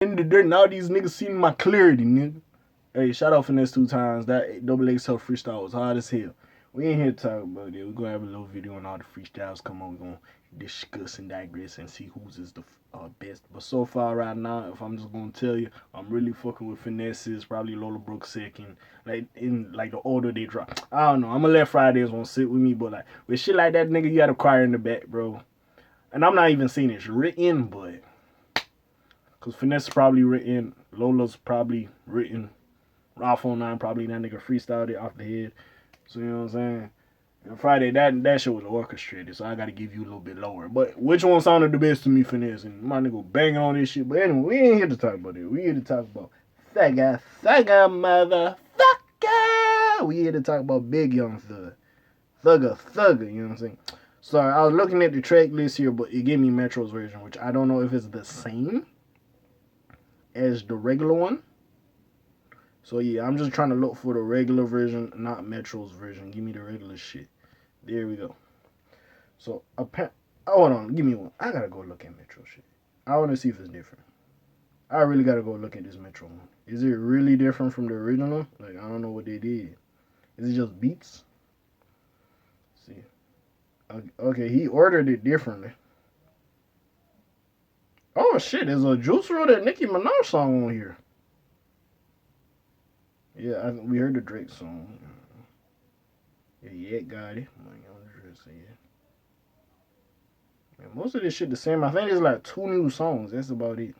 in the dirt. Now these niggas seen my clarity, nigga. Hey, shout out Finesse 2 times. That double XL freestyle was hard as hell. We ain't here to talk about it. We're gonna have a little video on all the freestyles. Come on, we're gonna discuss and digress and see whose is the best. But so far right now, if I'm just gonna tell you, I'm really fucking with Finesse's, probably Lola Brooks second. Like in like the order they drop. I don't know. I'm gonna let Fridays won't sit with me, but like with shit like that, nigga, you got a choir in the back, bro. And I'm not even saying it's written, but cause Finesse probably written, Lola's probably written. Ralph 09 probably that nigga freestyled it off the head. So you know what I'm saying? And Friday that shit was orchestrated, so I gotta give you a little bit lower. But which one sounded the best to me, Finesse? And my nigga banging on this shit. But anyway, we ain't here to talk about it. We here to talk about Thugger, motherfucker. We here to talk about Big Young Thug. Thugger, you know what I'm saying? Sorry, I was looking at the track list here, but it gave me Metro's version, which I don't know if it's the same as the regular one. So yeah, I'm just trying to look for the regular version, not Metro's version. Give me the regular shit. There we go. So hold on, give me one. I gotta go look at Metro shit. I want to see if it's different. I really gotta go look at this Metro one. Is it really different from the original? Like I don't know what they did. Is it just beats? Let's see. Okay, he ordered it differently. Oh shit, there's a Juice WRLD that Nicki Minaj song on here. Yeah, we heard the Drake song. Yeah, got it. Yeah, most of this shit the same. I think there's like 2 new songs. That's about it.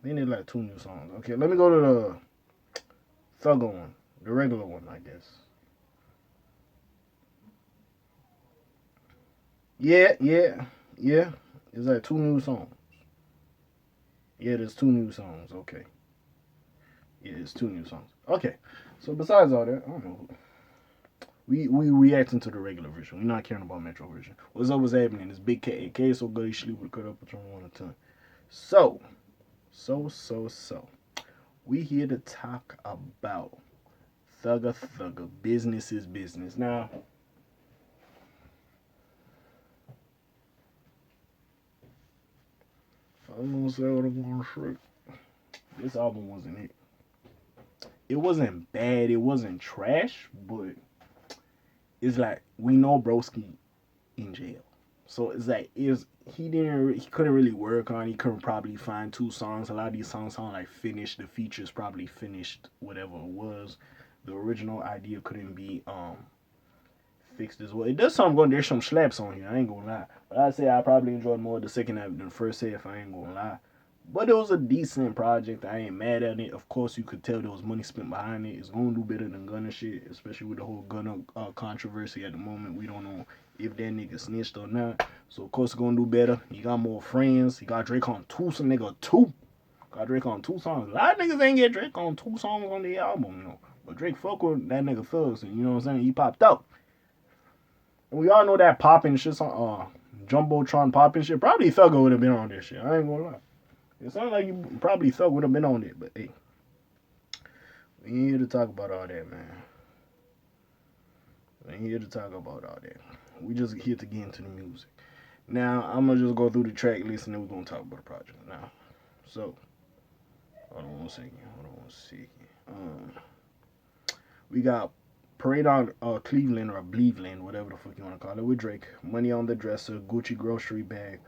I think there's like 2 new songs. Okay, let me go to the Thugger one. The regular one, I guess. Yeah. There's like 2 new songs. Yeah, there's 2 new songs. Okay. Yeah, there's 2 new songs. Okay. So besides all that, I don't know. We reacting to the regular version. We're not caring about Metro version. What's up? What's happening? It's Big K.A.K. So good. You sleep with cut up between 1 and 10. So. We here to talk about Thugger. Business is business. Now. I'm gonna say what I'm gonna say. This album wasn't it. It wasn't bad. It wasn't trash, but it's like we know Broski in jail, so it's like he couldn't really work on. He couldn't probably find 2 songs. A lot of these songs sound like finished. The features probably finished whatever it was. The original idea couldn't be fixed as well. It does sound good. There's some slaps on here. I ain't gonna lie, but I say I probably enjoyed more the second half than the first half. I ain't gonna lie. But it was a decent project. I ain't mad at it. Of course, you could tell there was money spent behind it. It's gonna do better than Gunna shit, especially with the whole Gunna controversy at the moment. We don't know if that nigga snitched or not. So of course, it's gonna do better. He got more friends. He got Drake on some nigga two. Got Drake on 2 songs. A lot of niggas ain't get Drake on 2 songs on the album, you know. But Drake fuck with that nigga Thugs, and you know what I'm saying? He popped out. And we all know that popping shit on Jumbotron popping shit. Probably Thugger would have been on this shit. I ain't gonna lie. It sounds like you probably Thug would have been on it, but hey, we ain't here to talk about all that, man. We ain't here to talk about all that. We just here to get into the music. Now, I'm going to just go through the track list and then we're going to talk about the project now. So, hold on one second. We got Parade on Cleveland or Bleveland, whatever the fuck you want to call it, with Drake. Money on the Dresser, Gucci Grocery Bag.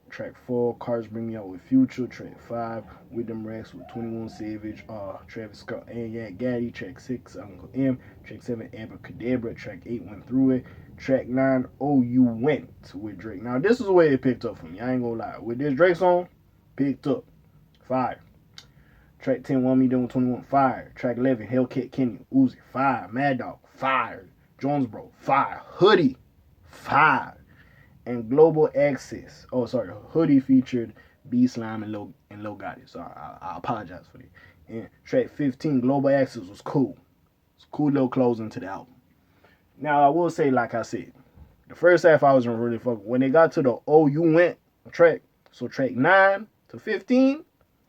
Track 4, Cars Bring Me Out with Future. Track 5, With Them Racks with 21 Savage, Travis Scott and Yak Gaddy. Track 6, Uncle M. Track 7, Abracadabra. Track 8, Went Through It. Track 9, Oh You Went with Drake. Now this is where it picked up for me. I ain't gonna lie. With this Drake song, picked up. Fire. Track 10, Want Me Done with 21. Fire. Track 11, Hellcat Kenny. Uzi. Fire. Mad Dog. Fire. Jones Bro. Fire. Hoodie. Fire. And Global Access. Oh, sorry. Hoodie featured B Slime and Lil Gotti. So I apologize for that. And track 15, Global Access was cool. It's a cool little closing to the album. Now, I will say, like I said, the first half I wasn't really fucking. When they got to the Oh You Went track, so track 9 to 15,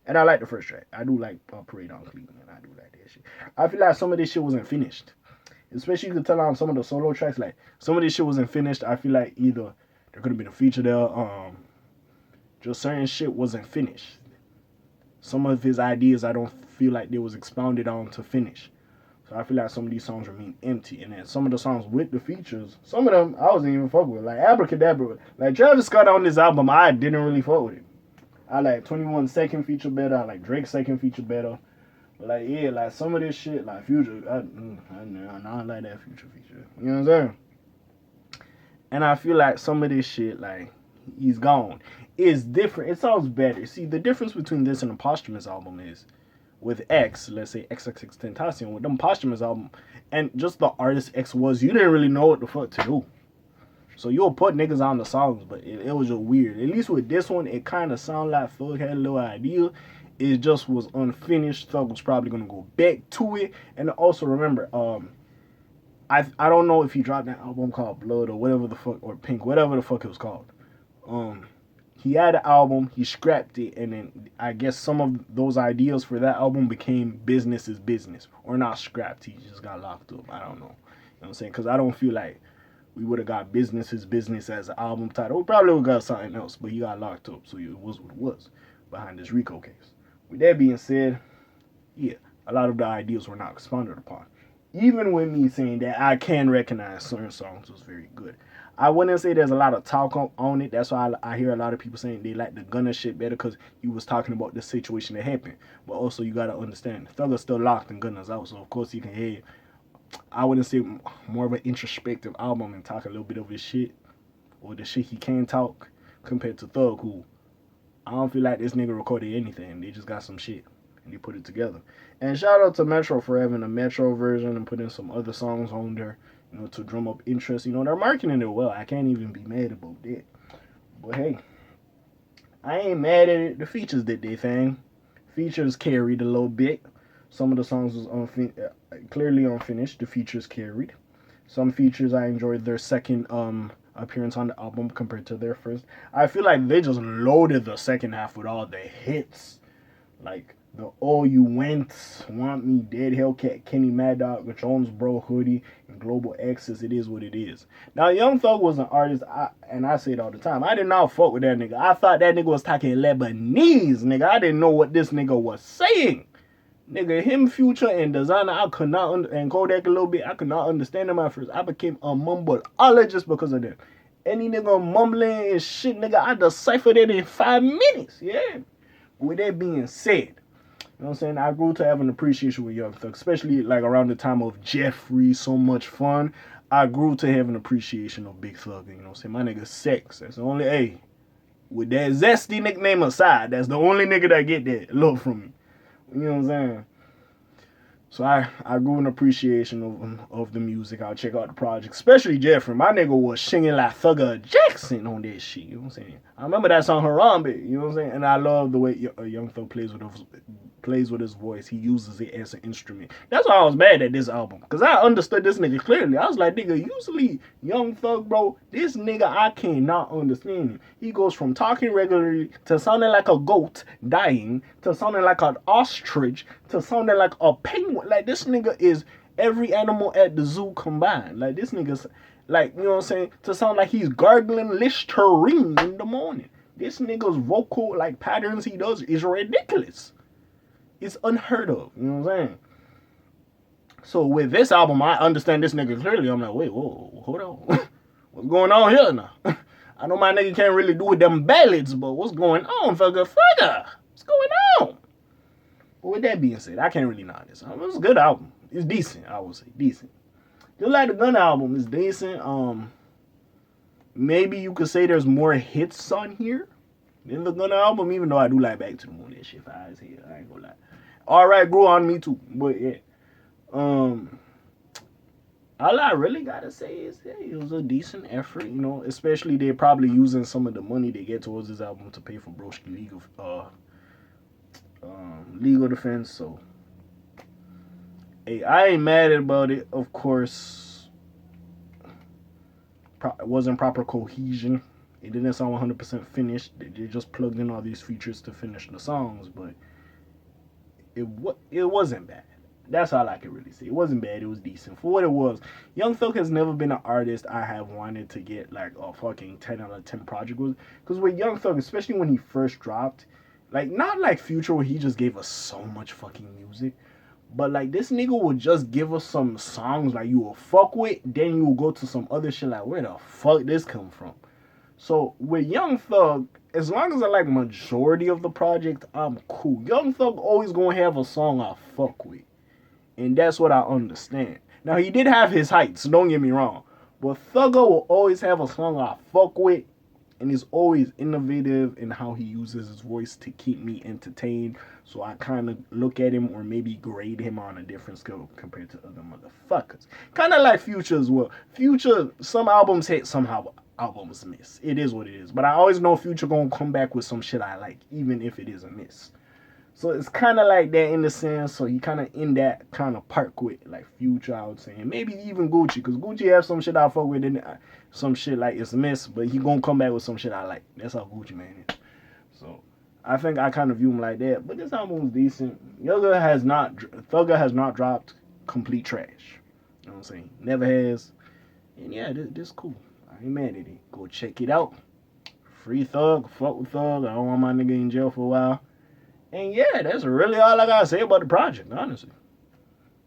and I like the first track. I do like Parade on Cleveland. I do like that shit. I feel like some of this shit wasn't finished. Especially you could tell on some of the solo tracks, like some of this shit wasn't finished. I feel like either there could have been a feature there. Just certain shit wasn't finished. some of his ideas I don't feel like they was expounded on to finish. So I feel like some of these songs remain empty. And then some of the songs with the features, some of them I wasn't even fuck with. Like Abracadabra. Like Travis Scott on this album, I didn't really fuck with it. I like 21's second feature better. I like Drake's second feature better. But like, yeah, like some of this shit, like Future, I don't like that Future feature. You know what I'm saying? And I feel like some of this shit, like, he's gone. It's different. It sounds better. See, the difference between this and a posthumous album is with X, let's say XXXTentacion, with them posthumous album, and just the artist X was, you didn't really know what the fuck to do. So you'll put niggas on the songs, but it was just weird. At least with this one, it kind of sounded like Thug had a little idea. It just was unfinished. Thug was probably gonna go back to it. And also remember, I don't know if he dropped that album called Blood or whatever the fuck, or Pink, whatever the fuck it was called. He had an album, he scrapped it, and then I guess some of those ideas for that album became business is business, or not scrapped. He just got locked up. I don't know. You know what I'm saying? Because I don't feel like we would have got business is business as an album title. We probably would have got something else, but he got locked up, so it was what it was behind this Rico case. With that being said, yeah, a lot of the ideas were not expounded upon. Even with me saying that, I can recognize certain songs was very good. I wouldn't say there's a lot of talk on it. That's why I hear a lot of people saying they like the Gunna shit better because he was talking about the situation that happened. But also, you gotta understand, Thugger's still locked and Gunna's out, so of course you can hear. I wouldn't say more of an introspective album and talk a little bit of his shit or the shit he can talk compared to Thug, who I don't feel like this nigga recorded anything. They just got some shit and they put it together. And shout out to Metro for having a Metro version and putting some other songs on there, you know, to drum up interest. You know, they're marketing it well. I can't even be mad about that. But hey, I ain't mad at it. The features did their thing. Features carried a little bit. Some of the songs was clearly unfinished. The features carried. Some features I enjoyed their second appearance on the album compared to their first. I feel like they just loaded the second half with all the hits. Like the Oh You Went, Want Me, Dead Hellcat, Kenny Mad Dog, Jones Bro Hoodie, and Global Access. It is what it is. Now Young Thug was an artist, and I say it all the time. I did not fuck with that nigga. I thought that nigga was talking Lebanese, nigga. I didn't know what this nigga was saying. Nigga, him, Future, and Designer, I could not, and Kodak a little bit, I could not understand them at first. I became a mumbleologist because of them. Any nigga mumbling and shit, nigga, I deciphered it in 5 minutes, yeah. With that being said, you know what I'm saying, I grew to have an appreciation with Young Thug, especially like around the time of Jeffrey, So Much Fun. I grew to have an appreciation of Big Thug, you know what I'm saying, my nigga Sex, that's the only, hey, with that zesty nickname aside, that's the only nigga that get that love from me. You know what I'm saying? So I grew an appreciation of the music. I'll check out the project, especially Jeffrey. My nigga was singing like Thugger Jackson on that shit. You know what I'm saying? I remember that song Harambe. You know what I'm saying? And I love the way Young Thug plays with his voice. He uses it as an instrument. That's why I was mad at this album, because I understood this nigga clearly. I was like, nigga, usually Young Thug, bro, this nigga, I cannot understand him. He goes from talking regularly to sounding like a goat dying to sounding like an ostrich to sounding like a penguin. Like, this nigga is every animal at the zoo combined. Like, this nigga's, like, you know what I'm saying, to sound like he's gargling Listerine in the morning. This nigga's vocal, like, patterns he does is ridiculous. It's unheard of. You know what I'm saying? So with this album, I understand this nigga clearly. I'm like, wait, whoa, hold on. What's going on here now? I know my nigga can't really do with them ballads, but what's going on, fugger? What's going on? But with that being said, I can't really knock this album. It's a good album. It's decent, I would say. Decent. Just like the Gunna album, it's decent. Maybe you could say there's more hits on here than the Gunna album, even though I do like Back to the Moon. That shit fire as hell. I ain't gonna lie. Alright, grew on me too. But yeah. All I really gotta say is, yeah, it was a decent effort, you know, especially they're probably using some of the money they get towards this album to pay for Broski legal defense. So hey, I ain't mad about it. Of course, it wasn't proper cohesion. It didn't sound 100% finished. They just plugged in all these features to finish the songs, but it wasn't bad. That's all I can really say. It wasn't bad. It was decent for what it was. Young Thug has never been an artist I have wanted to get like a fucking 10 out of 10 project with. Because with Young Thug, especially when he first dropped, Like, not like Future where he just gave us so much fucking music. But like this nigga would just give us some songs like you will fuck with, then you will go to some other shit like where the fuck this come from. So with Young Thug, as long as I like majority of the project, I'm cool. Young Thug always gonna have a song I fuck with. And that's what I understand. Now he did have his heights, don't get me wrong. But Thugger will always have a song I fuck with, and he's always innovative in how he uses his voice to keep me entertained. So I kind of look at him or maybe grade him on a different scale compared to other motherfuckers. Kind of like Future as well. Future, some albums hit, some albums miss. It is what it is. But I always know Future gonna come back with some shit I like, even if it is a miss. So it's kind of like that in the sense. So he kind of in that kind of park with like Future, I would say, and maybe even Gucci, because Gucci have some shit I fuck with, and some shit like it's miss, but he gonna come back with some shit I like. That's how Gucci man is. So I think I kind of view him like that. But this album's decent. Thugger has not dropped complete trash. You know what I'm saying? Never has. And yeah, this cool. I ain't mad at it. Go check it out. Free Thug, fuck with Thug. I don't want my nigga in jail for a while. And yeah, that's really all I gotta say about the project, honestly.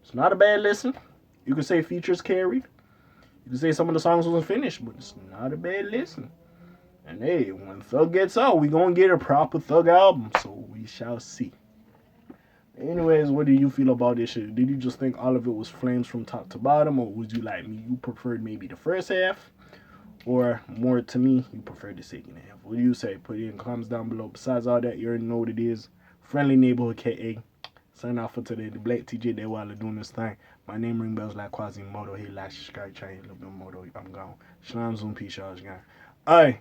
It's not a bad listen. You could say features carried. You could say some of the songs wasn't finished, but it's not a bad listen. And hey, when Thug gets out, we gonna get a proper Thug album, so we shall see. Anyways, what do you feel about this shit? Did you just think all of it was flames from top to bottom, or would you like me? You preferred maybe the first half, or more to me, you preferred the second half? What do you say? Put it in comments down below. Besides all that, you already know what it is. Friendly neighborhood K.A. Sign off for today. The Black TJ there while they're doing this thing. My name ring bells like Quasimodo. Hey, like, subscribe, try a little bit more. I'm gone. Shalom, zoom, peace, y'all. Alright.